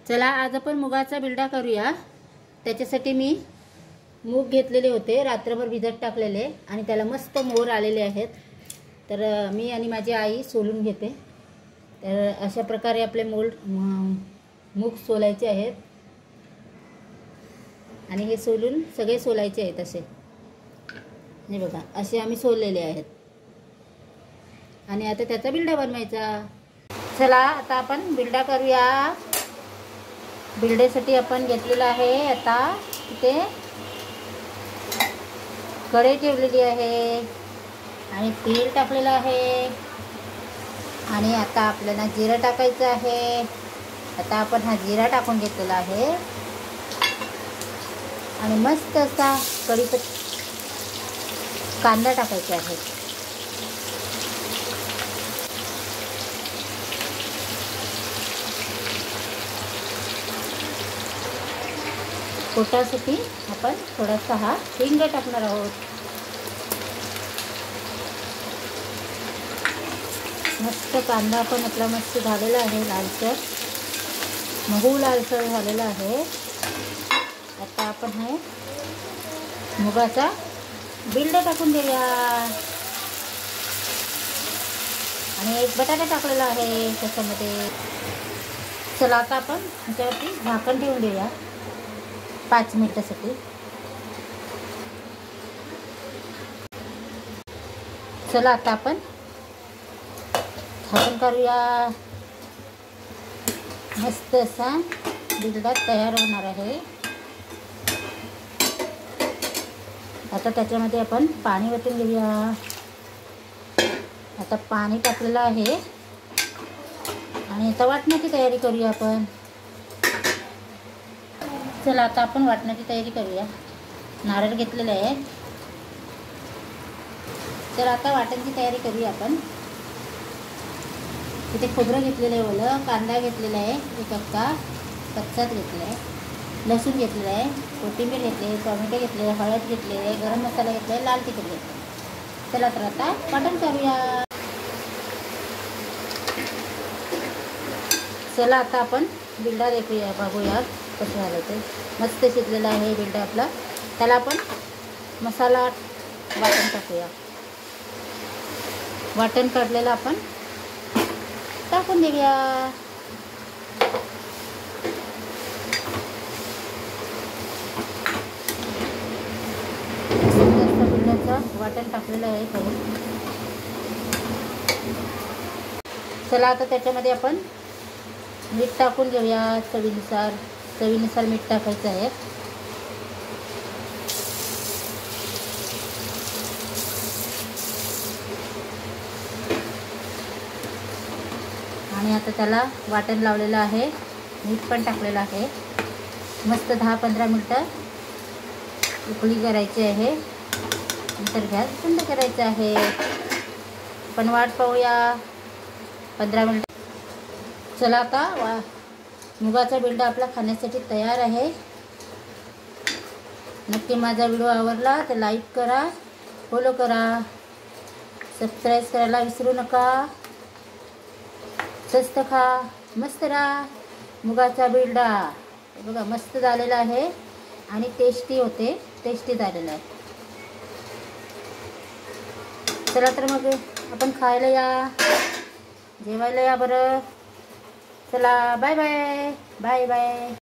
चला आज आपण मुगाचा बिल्डा करूया। त्याच्यासाठी मी मूग घेतलेले होते, रात्रभर भिजत टाकलेले आणि त्याला मस्त मोर आलेले आहेत। तर मी आणि माझी आई सोलून घेते। तर अशा प्रकारे आपले मूग सोलायचे आहेत आणि हे सोलून सगळे सोलायचे आहेत असे। हे बघा असे आम्ही सोललेले आहेत आणि आता त्याचा बिल्डा बनवायचा। चला आता आपण बिल्डा करूया। बिल्डेसाठी आपण घेतलेला आहे, आता इथे कढई ठेवलेली आहे आणि तेल टाकलेलं आहे आणि आता आपल्याला जिरं टाकायचं आहे। आता आपण हा जिरा टाकून घेतलेला आहे आणि मस्त असा कांदा टाकायचा आहे। पोटासाठी आपण थोडासा हा हिंग टाकणार आहोत। मस्त कांदा पण आपला मस्त झालेला आहे, लालसर महू लालसर झालेला आहे। आता आपण हे मुगाचा बिल्डा टाकून देऊया आणि एक बटाटा टाकलेला आहे त्याच्यामध्ये। चला आता आपण त्याच्यावरती झाकण ठेवून देऊया 5 मिनिटासाठी। चला आता आपण झाकण करूया। मस्त असा बिल्डा तयार होणार आहे। आता त्याच्यामध्ये आपण पाणी ओतून घेऊया। आता पाणी टाकलेलं आहे आणि आता वाटण्याची तयारी करूया आपण। चला आता आपण वाटण्याची तयारी करूया। नारळ घेतलेलं आहे, तर आता वाटण्याची तयारी करूया आपण। इथे खोबरं घेतलेलं आहे, ओलं कांदा घेतलेला आहे, एक अक्का कच्चाच घेतलेला आहे, लसूण घेतलेला आहे, कोथिंबीर घेतली, टोमॅटो घेतले, हळद घेतली आहे, गरम मसाला घेतला आहे, लाल तिखट घेतलं। चला तर आता वाटण करूया। चला आता आपण बिल्डा देखूया, बघूया कसं झालं ते। मस्त शिजलेला आहे बिल्डा आपला। त्याला आपण मसाला वाटण टाकूया। वाटण काढलेलं आपण टाकून देऊया। बिल्ड्याचं वाटण टाकलेलं आहे करून। चला आता त्याच्यामध्ये आपण मीठ टाकून घेऊया चवीनुसार। चवीनुसार मीठ टाकायचं आहे आणि आता त्याला वाटण लावलेलं आहे, मीठ पण टाकलेलं आहे। मस्त 10-15 मिनटं उकळी करायची आहे, नंतर गॅस बंद करायचा आहे। पण वाट पाहूया 15 मिनिट। चला आता मुगाचा बिल्डा आपला खाण्यासाठी तयार आहे। नक्की माझा व्हिडिओ आवडला तर लाईक करा, फॉलो करा, सबस्क्राईब करायला विसरू नका। स्वस्त खा, मस्त राहा। मुगाचा बिल्डा बघा मस्त झालेला आहे आणि टेस्टी झालेला आहे। चला तर मग आपण खायला या, जेवायला या बरं। चला बाय बाय बाय बाय।